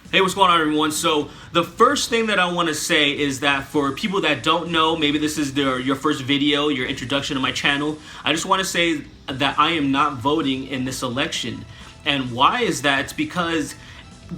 Hey, what's going on, everyone? So the first thing that I want to say is that for people that don't know, maybe this is your first video, your introduction to my channel, I just want to say that I am not voting in this election. And why is that? It's because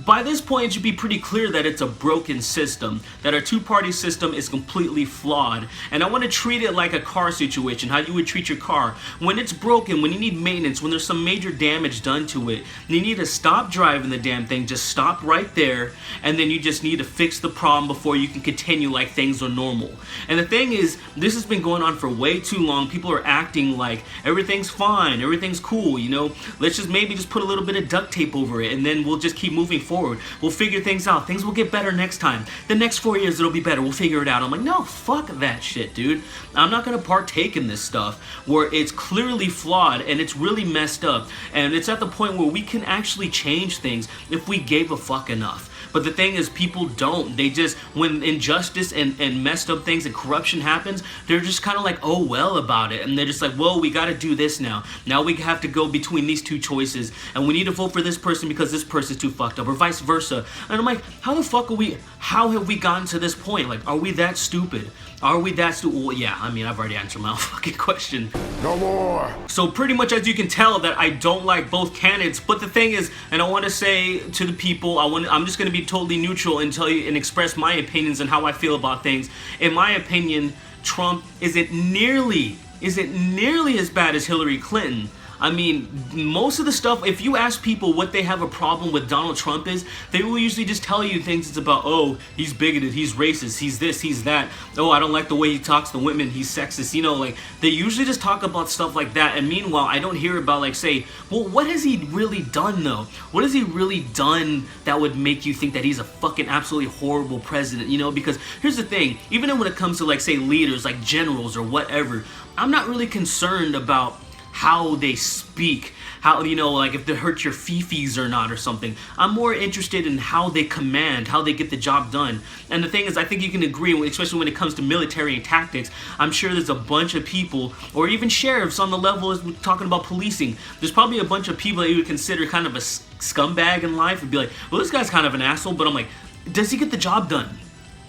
by this point it should be pretty clear that it's a broken system, that our two-party system is completely flawed. And I want to treat it like a car situation, how you would treat your car. When it's broken, when you need maintenance, when there's some major damage done to it, you need to stop driving the damn thing, just stop right there, and then you just need to fix the problem before you can continue like things are normal. And the thing is, this has been going on for way too long. People are acting like everything's fine, everything's cool, you know, let's just maybe just put a little bit of duct tape over it and then we'll just keep moving forward. We'll figure things out. Things will get better next time. The next 4 years it'll be better. We'll figure it out. I'm like, no, fuck that shit, dude. I'm not gonna partake in this stuff where it's clearly flawed and it's really messed up. And it's at the point where we can actually change things if we gave a fuck enough. But the thing is, people don't. They just, when injustice and messed up things and corruption happens, they're just kind of like, oh well about it. And they're just like, well, we gotta do this now. Now we have to go between these two choices. And we need to vote for this person because this person's too fucked up, or vice versa. And I'm like, how the fuck are we, how have we gotten to this point? Like, are we that stupid? Are we that stupid? Well, yeah, I mean, I've already answered my own fucking question. No more. So pretty much, as you can tell, that I don't like both candidates. But the thing is, and I want to say to the people, I'm just going to be totally neutral and tell you and express my opinions and how I feel about things. In my opinion, Trump isn't nearly as bad as Hillary Clinton. I mean, most of the stuff, if you ask people what they have a problem with Donald Trump is, they will usually just tell you things it's about, oh, he's bigoted, he's racist, he's this, he's that, oh, I don't like the way he talks to women, he's sexist, you know, like, they usually just talk about stuff like that, and meanwhile, I don't hear about, like, say, well, what has he really done, though? What has he really done that would make you think that he's a fucking absolutely horrible president, you know? Because here's the thing, even when it comes to, like, say, leaders, like generals or whatever, I'm not really concerned about how they speak, how, you know, like if they hurt your fifis or not or something. I'm more interested in how they command, how they get the job done. And the thing is, I think you can agree, especially when it comes to military and tactics, I'm sure there's a bunch of people, or even sheriffs on the level as we're talking about policing, there's probably a bunch of people that you would consider kind of a scumbag in life and be like, well, this guy's kind of an asshole, but I'm like, does he get the job done?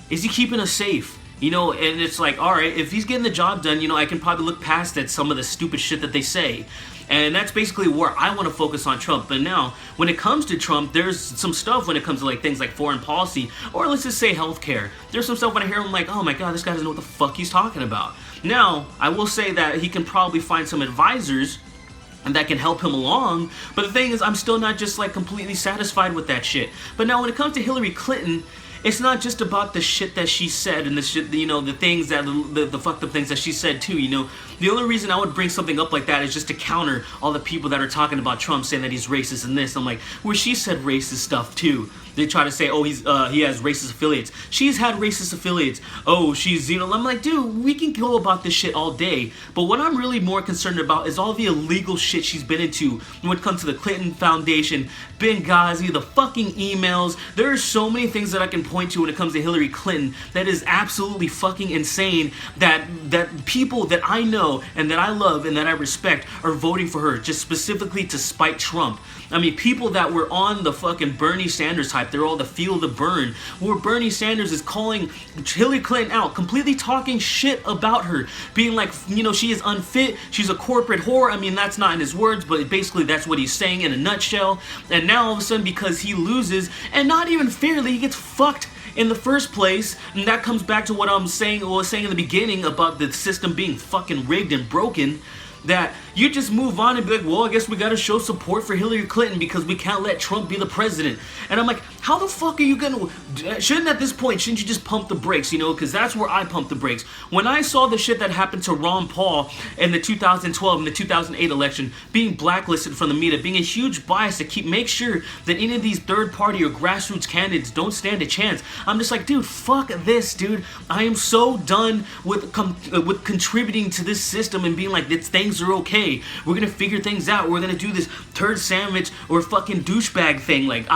Is he keeping us safe? You know, and it's like, all right, if he's getting the job done, you know, I can probably look past at some of the stupid shit that they say. And that's basically where I want to focus on Trump. But now, when it comes to Trump, there's some stuff when it comes to like things like foreign policy, or let's just say healthcare. There's some stuff when I hear him like, oh my god, this guy doesn't know what the fuck he's talking about. Now, I will say that he can probably find some advisors and that can help him along, but the thing is, I'm still not just like completely satisfied with that shit. But now when it comes to Hillary Clinton, it's not just about the shit that she said and the shit, you know, the things that, the fucked up things that she said too, you know. The only reason I would bring something up like that is just to counter all the people that are talking about Trump saying that he's racist and this. I'm like, well, she said racist stuff too. They try to say, oh, he has racist affiliates. She's had racist affiliates. Oh, she's, you know, I'm like, dude, we can go about this shit all day. But what I'm really more concerned about is all the illegal shit she's been into when it comes to the Clinton Foundation, Benghazi, the fucking emails. There are so many things that I can point to when it comes to Hillary Clinton that is absolutely fucking insane, that people that I know and that I love and that I respect are voting for her just specifically to spite Trump. I mean, people that were on the fucking Bernie Sanders hype, they're all the feel the burn, where Bernie Sanders is calling Hillary Clinton out, completely talking shit about her, being like, you know, she is unfit, she's a corporate whore. I mean, that's not in his words, but basically that's what he's saying in a nutshell. And now all of a sudden, because he loses, and not even fairly, he gets fucked in the first place, and that comes back to what I was saying in the beginning about the system being fucking rigged and broken, that you just move on and be like, well, I guess we gotta show support for Hillary Clinton because we can't let Trump be the president. And I'm like, how the fuck are you gonna, shouldn't at this point, shouldn't you just pump the brakes, you know, because that's where I pump the brakes. When I saw the shit that happened to Ron Paul in the 2012 and the 2008 election, being blacklisted from the media, being a huge bias to make sure that any of these third party or grassroots candidates don't stand a chance, I'm just like, dude, fuck this, dude. I am so done with contributing to this system and being like, things are okay. okay, we're gonna figure things out, we're gonna do this turd sandwich or fucking douchebag thing. Like,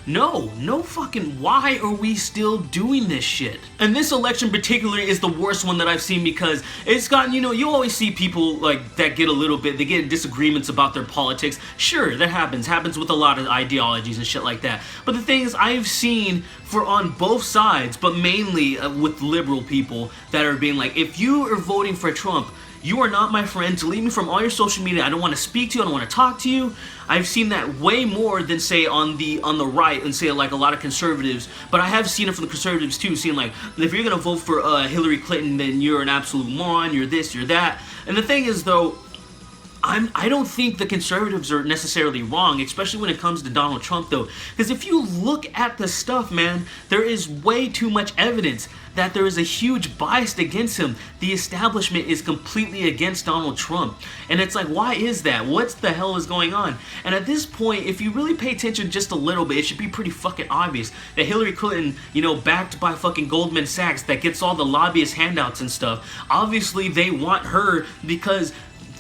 no fucking, why are we still doing this shit? And this election particularly is the worst one that I've seen, because it's gotten, you know, you always see people like that get a little bit, they get in disagreements about their politics. Sure, that happens with a lot of ideologies and shit like that. But the thing is, I've seen for on both sides, but mainly with liberal people that are being like, if you are voting for Trump, you are not my friend. Delete me from all your social media. I don't want to speak to you. I don't want to talk to you. I've seen that way more than, say, on the right, and say like a lot of conservatives. But I have seen it from the conservatives too, seeing like, if you're gonna vote for Hillary Clinton, then you're an absolute moron. You're this, you're that. And the thing is, though, I don't think the conservatives are necessarily wrong, especially when it comes to Donald Trump, though. Because if you look at the stuff, man, there is way too much evidence that there is a huge bias against him. The establishment is completely against Donald Trump. And it's like, why is that? What the hell is going on? And at this point, if you really pay attention just a little bit, it should be pretty fucking obvious that Hillary Clinton, you know, backed by fucking Goldman Sachs, that gets all the lobbyist handouts and stuff, obviously they want her because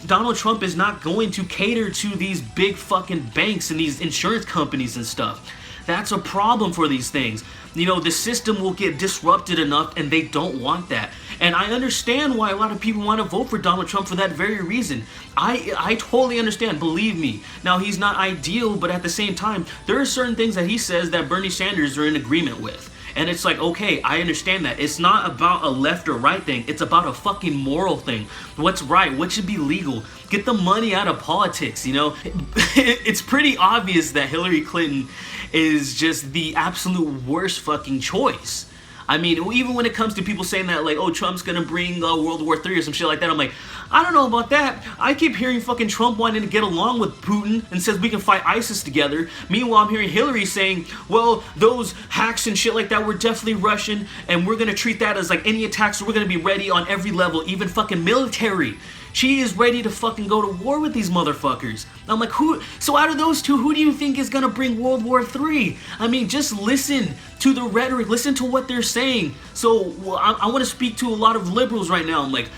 Donald Trump is not going to cater to these big fucking banks and these insurance companies and stuff. That's a problem for these things. You know, the system will get disrupted enough, and they don't want that. And I understand why a lot of people want to vote for Donald Trump for that very reason. I totally understand, believe me. Now, he's not ideal, but at the same time, there are certain things that he says that Bernie Sanders are in agreement with. And it's like, okay, I understand that. It's not about a left or right thing. It's about a fucking moral thing. What's right? What should be legal? Get the money out of politics, you know? It's pretty obvious that Hillary Clinton is just the absolute worst fucking choice. I mean, even when it comes to people saying that, like, oh, Trump's gonna bring World War III or some shit like that, I'm like, I don't know about that. I keep hearing fucking Trump wanting to get along with Putin and says we can fight ISIS together. Meanwhile, I'm hearing Hillary saying, well, those hacks and shit like that were definitely Russian, and we're gonna treat that as like any attack, so we're gonna be ready on every level, even fucking military. She is ready to fucking go to war with these motherfuckers. I'm like, who? So out of those two, who do you think is gonna bring World War III? I mean, just listen to the rhetoric, listen to what they're saying. So I want to speak to a lot of liberals right now. I'm like,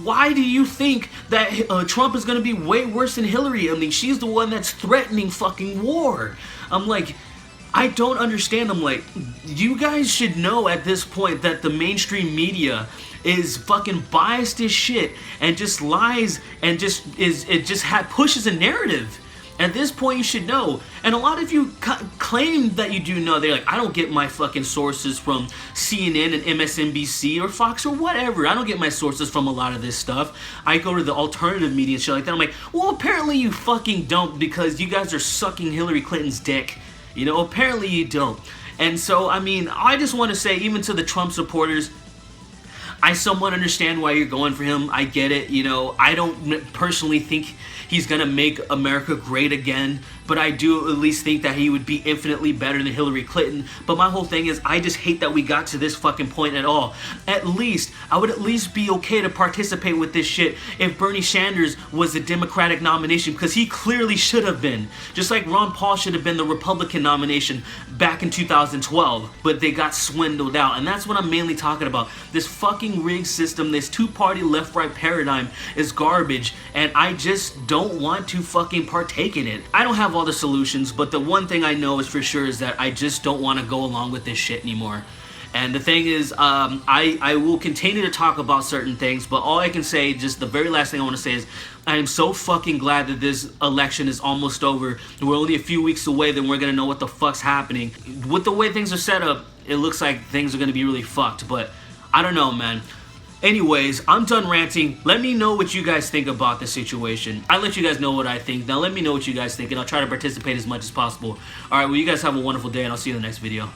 why do you think that Trump is gonna be way worse than Hillary? I mean, she's the one that's threatening fucking war. I'm like, I don't understand. I'm like, you guys should know at this point that the mainstream media is fucking biased as shit and just lies and just pushes a narrative. At this point, you should know. And a lot of you claim that you do know. They're like, I don't get my fucking sources from CNN and MSNBC or Fox or whatever. I don't get my sources from a lot of this stuff. I go to the alternative media and shit like that. I'm like, well, apparently you fucking don't, because you guys are sucking Hillary Clinton's dick. You know, apparently you don't. And so, I mean, I just want to say, even to the Trump supporters, I somewhat understand why you're going for him. I get it. You know, I don't personally think he's gonna make America great again, but I do at least think that he would be infinitely better than Hillary Clinton. But my whole thing is, I just hate that we got to this fucking point at all. At least, I would at least be okay to participate with this shit if Bernie Sanders was the Democratic nomination, because he clearly should have been. Just like Ron Paul should have been the Republican nomination back in 2012, but they got swindled out. And that's what I'm mainly talking about. This fucking rigged system, this two-party left-right paradigm is garbage, and I just don't want to fucking partake in it. I don't have all the solutions, but the one thing I know is for sure is that I just don't want to go along with this shit anymore. And the thing is, I will continue to talk about certain things, but all I can say, just the very last thing I want to say is, I am so fucking glad that this election is almost over. We're only a few weeks away, then we're gonna know what the fuck's happening. With the way things are set up, it looks like things are gonna be really fucked, but I don't know, man. Anyways, I'm done ranting. Let me know what you guys think about the situation. I let you guys know what I think. Now let me know what you guys think, and I'll try to participate as much as possible. Alright, well, you guys have a wonderful day, and I'll see you in the next video.